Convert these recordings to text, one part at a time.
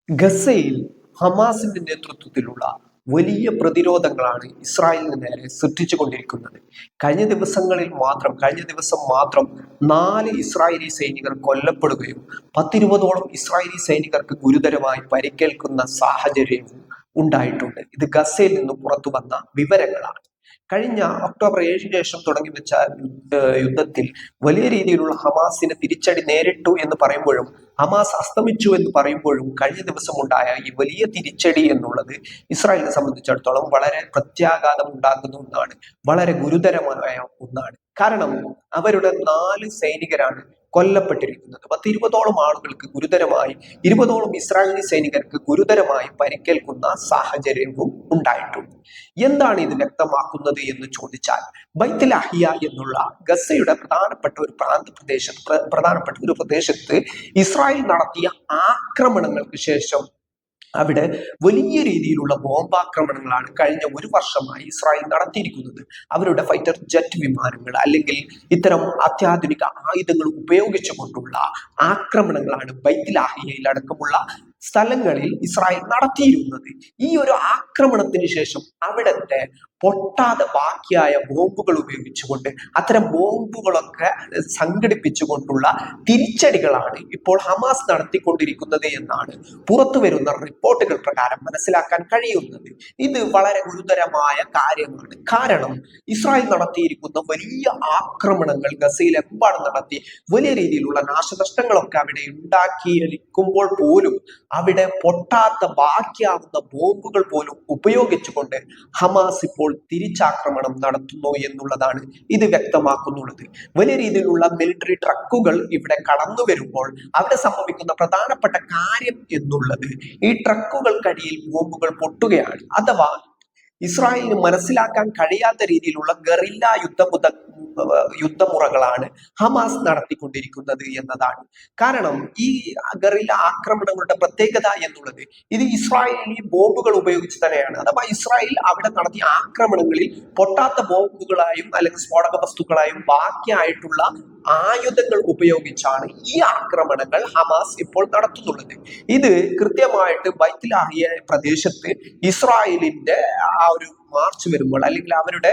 ഗസയിൽ ഹമാസിന്റെ നേതൃത്വത്തിലുള്ള വലിയ പ്രതിരോധങ്ങളാണ് ഇസ്രായേലിന് നേരെ സൃഷ്ടിച്ചുകൊണ്ടിരിക്കുന്നത്. കഴിഞ്ഞ ദിവസം മാത്രം 4 ഇസ്രായേലി സൈനികർ കൊല്ലപ്പെടുകയും 10-20ഓളം ഇസ്രായേലി സൈനികർക്ക് ഗുരുതരമായി പരിക്കേൽക്കുന്ന സാഹചര്യവും ഉണ്ടായിട്ടുണ്ട്. ഇത് ഗസയിൽ നിന്ന് പുറത്തു വന്ന വിവരങ്ങളാണ്. കഴിഞ്ഞ ഒക്ടോബർ 7 ശേഷം തുടങ്ങി വെച്ച യുദ്ധത്തിൽ വലിയ രീതിയിലുള്ള ഹമാസിന് തിരിച്ചടി നേരിട്ടു എന്ന് പറയുമ്പോഴും ഹമാസ് അസ്തമിച്ചു എന്ന് പറയുമ്പോഴും കഴിഞ്ഞ ദിവസം ഉണ്ടായ ഈ വലിയ തിരിച്ചടി എന്നുള്ളത് ഇസ്രായേലിനെ സംബന്ധിച്ചിടത്തോളം വളരെ പ്രത്യാഘാതം ഉണ്ടാക്കുന്ന ഒന്നാണ്, വളരെ ഗുരുതരമായ ഒന്നാണ്. കാരണം അവരുടെ 4 സൈനികരാണ് കൊല്ലപ്പെട്ടിരിക്കുന്നത്. 10-20ഓളം ആളുകൾക്ക് ഗുരുതരമായി, 20ഓളം ഇസ്രായേലി സൈനികർക്ക് ഗുരുതരമായി പരിക്കേൽക്കുന്ന സാഹചര്യവും ഉണ്ടായിട്ടുണ്ട്. എന്താണ് ഇത് വ്യക്തമാക്കുന്നത് എന്ന് ചോദിച്ചാൽ, ബൈത്തുൽ അഹിയ എന്നുള്ള ഗസയുടെ പ്രധാനപ്പെട്ട ഒരു പ്രദേശത്ത് ഇസ്രായേൽ നടത്തിയ ആക്രമണങ്ങൾക്ക് ശേഷം അവിടെ വലിയ രീതിയിലുള്ള ബോംബാക്രമണങ്ങളാണ് കഴിഞ്ഞ 1 വർഷമായി ഇസ്രായേൽ നടത്തിയിരിക്കുന്നത്. അവരുടെ ഫൈറ്റർ ജെറ്റ് വിമാനങ്ങൾ അല്ലെങ്കിൽ ഇത്തരം അത്യാധുനിക ആയുധങ്ങൾ ഉപയോഗിച്ചുകൊണ്ടുള്ള ആക്രമണങ്ങളാണ് ബൈത്തുൽ അഹിയയിൽ അടക്കമുള്ള സ്ഥലങ്ങളിൽ ഇസ്രായേൽ നടത്തിയിരുന്നത്. ഈ ഒരു ആക്രമണത്തിന് ശേഷം അവിടുത്തെ പൊട്ടാതെ ബാക്കിയായ ബോംബുകൾ ഉപയോഗിച്ചുകൊണ്ട് അത്തരം ബോംബുകളൊക്കെ സംഘടിപ്പിച്ചുകൊണ്ടുള്ള തിരിച്ചടികളാണ് ഇപ്പോൾ ഹമാസ് നടത്തിക്കൊണ്ടിരിക്കുന്നത് എന്നാണ് പുറത്തു വരുന്ന റിപ്പോർട്ടുകൾ പ്രകാരം മനസ്സിലാക്കാൻ കഴിയുന്നത്. ഇത് വളരെ ഗുരുതരമായ കാര്യമാണ്. കാരണം ഇസ്രായേൽ നടത്തിയിരിക്കുന്ന വലിയ ആക്രമണങ്ങൾ ഗസയിലെമ്പാടും നടത്തി വലിയ രീതിയിലുള്ള നാശനഷ്ടങ്ങളൊക്കെ അവിടെ ഉണ്ടാക്കിയിരിക്കുമ്പോൾ പോലും അവിടെ പൊട്ടാത്ത ബാക്കിയാവുന്ന ബോംബുകൾ പോലും ഉപയോഗിച്ചുകൊണ്ട് ഹമാസ് ഇപ്പോൾ തിരിച്ചാക്രമണം നടത്തുന്നു എന്നുള്ളതാണ് ഇത് വ്യക്തമാക്കുന്നുള്ളത്. വലിയ രീതിയിലുള്ള മിലിറ്ററി ട്രക്കുകൾ ഇവിടെ കടന്നു വരുമ്പോൾ അവിടെ സംഭവിക്കുന്ന പ്രധാനപ്പെട്ട കാര്യം എന്നുള്ളത് ഈ ട്രക്കുകൾക്കടിയിൽ ബോംബുകൾ പൊട്ടുകയാണ്. അഥവാ ഇസ്രായേലിന് മനസ്സിലാക്കാൻ കഴിയാത്ത രീതിയിലുള്ള ഗറില്ല യുദ്ധമുറകളാണ് ഹമാസ് നടത്തിക്കൊണ്ടിരിക്കുന്നത് എന്നതാണ്. കാരണം ഈ ഗറില്ല ആക്രമണങ്ങളുടെ പ്രത്യേകത എന്നുള്ളത് ഇത് ഇസ്രായേലി ബോംബുകൾ ഉപയോഗിച്ച് തന്നെയാണ്. അഥവാ ഇസ്രായേൽ അവിടെ നടത്തിയ ആക്രമണങ്ങളിൽ പൊട്ടാത്ത ബോംബുകളായും അല്ലെങ്കിൽ സ്ഫോടക വസ്തുക്കളായും ബാക്കിയായിട്ടുള്ള ആയുധങ്ങൾ ഉപയോഗിച്ചാണ് ഈ ആക്രമണങ്ങൾ ഹമാസ് ഇപ്പോൾ നടത്തുന്നുള്ളത്. ഇത് കൃത്യമായിട്ട് ബൈത്തുൽ അഹിയ പ്രദേശത്ത് ഇസ്രായേലിന്റെ ആ ഒരു മാർച്ച് വരുമ്പോൾ അല്ലെങ്കിൽ അവരുടെ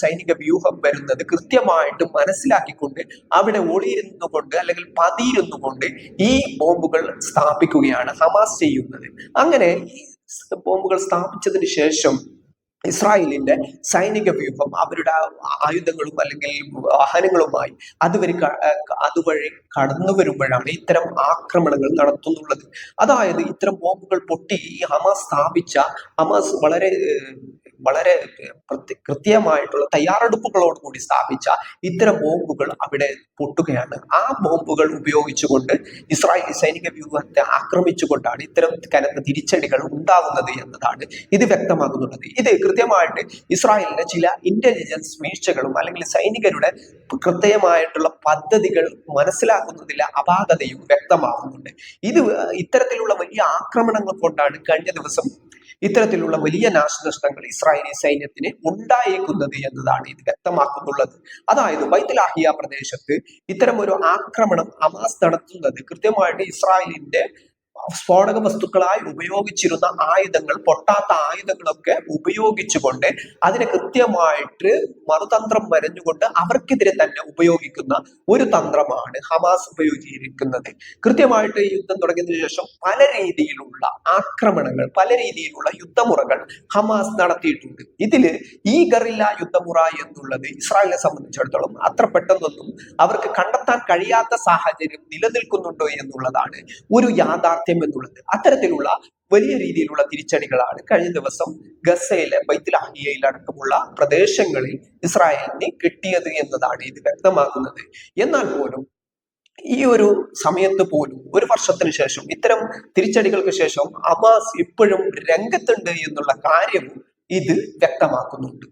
സൈനിക വ്യൂഹം വരുന്നത് കൃത്യമായിട്ട് മനസ്സിലാക്കിക്കൊണ്ട് അവിടെ ഒളിയിരുന്നു കൊണ്ട് അല്ലെങ്കിൽ പതിയിരുന്നു കൊണ്ട് ഈ ബോംബുകൾ സ്ഥാപിക്കുകയാണ് ഹമാസ് ചെയ്യുന്നത്. അങ്ങനെ ഈ ബോംബുകൾ സ്ഥാപിച്ചതിന് ശേഷം ഇസ്രായേലിന്റെ സൈനിക വ്യൂഹം അവരുടെ ആയുധങ്ങളും അല്ലെങ്കിൽ വാഹനങ്ങളുമായി അതുവഴി കടന്നു വരുമ്പോഴാണ് ഇത്തരം ആക്രമണങ്ങൾ നടത്തുന്നുള്ളത്. അതായത് ഇത്തരം ബോംബുകൾ പൊട്ടി ഈ ഹമാസ് വളരെ കൃത്യമായിട്ടുള്ള തയ്യാറെടുപ്പുകളോടുകൂടി സ്ഥാപിച്ച ഇത്തരം ബോംബുകൾ അവിടെ പൊട്ടുകയാണ്. ആ ബോംബുകൾ ഉപയോഗിച്ചുകൊണ്ട് ഇസ്രായേലി സൈനിക വ്യൂഹത്തെ ആക്രമിച്ചുകൊണ്ടാണ് ഇത്തരം കനത്ത തിരിച്ചടികൾ ഉണ്ടാകുന്നത് എന്നതാണ് ഇത് വ്യക്തമാകുന്നുള്ളത്. ഇത് കൃത്യമായിട്ട് ഇസ്രായേലിന്റെ ചില ഇന്റലിജൻസ് വീഴ്ചകളും അല്ലെങ്കിൽ സൈനികരുടെ കൃത്യമായിട്ടുള്ള പദ്ധതികൾ മനസ്സിലാക്കുന്നതിലെ അപാകതയും വ്യക്തമാകുന്നുണ്ട്. ഇത്തരത്തിലുള്ള വലിയ ആക്രമണങ്ങൾ കൊണ്ടാണ് കഴിഞ്ഞ ദിവസം ഇത്തരത്തിലുള്ള വലിയ നാശനഷ്ടങ്ങൾ ഇസ്രായേലി സൈന്യത്തിന് ഉണ്ടായേക്കുന്നത് എന്നതാണ് ഇത് വ്യക്തമാക്കുന്നുള്ളത്. അതായത് ബൈത്തുൽ അഹിയ പ്രദേശത്ത് ഇത്തരം ഒരു ആക്രമണം ഹമാസ് നടത്തുന്നത് കൃത്യമായിട്ട് ഇസ്രായേലിന്റെ സ്ഫോടക വസ്തുക്കളായി ഉപയോഗിച്ചിരുന്ന ആയുധങ്ങൾ, പൊട്ടാത്ത ആയുധങ്ങളൊക്കെ ഉപയോഗിച്ചുകൊണ്ട് അതിനെ കൃത്യമായിട്ട് മറുതന്ത്രം വരഞ്ഞുകൊണ്ട് അവർക്കെതിരെ തന്നെ ഉപയോഗിക്കുന്ന ഒരു തന്ത്രമാണ് ഹമാസ് ഉപയോഗിച്ചിരിക്കുന്നത്. കൃത്യമായിട്ട് യുദ്ധം തുടങ്ങിയതിനു ശേഷം പല രീതിയിലുള്ള ആക്രമണങ്ങൾ, പല രീതിയിലുള്ള യുദ്ധമുറകൾ ഹമാസ് നടത്തിയിട്ടുണ്ട്. ഇതില് ഈ ഗറില്ല യുദ്ധമുറ എന്നുള്ളത് ഇസ്രായേലിനെ സംബന്ധിച്ചിടത്തോളം അത്ര പെട്ടെന്നൊന്നും അവർക്ക് കണ്ടെത്താൻ കഴിയാത്ത സാഹചര്യം നിലനിൽക്കുന്നുണ്ടോ എന്നുള്ളതാണ് ഒരു യാഥാർത്ഥ്യം എന്നുള്ളത്. അത്തരത്തിലുള്ള വലിയ രീതിയിലുള്ള തിരിച്ചടികളാണ് കഴിഞ്ഞ ദിവസം ഗസയിലെ ബൈത്തുൽ അഹിയയിൽ അടക്കമുള്ള പ്രദേശങ്ങളിൽ ഇസ്രായേലിന് കിട്ടിയത് എന്നതാണ് ഇത് വ്യക്തമാക്കുന്നത്. എന്നാൽ പോലും ഈ ഒരു സമയത്ത് പോലും 1 വർഷത്തിന് ശേഷം ഇത്തരം തിരിച്ചടികൾക്ക് ശേഷം ഹമാസ് ഇപ്പോഴും രംഗത്തുണ്ട് എന്നുള്ള കാര്യവും ഇത് വ്യക്തമാക്കുന്നുണ്ട്.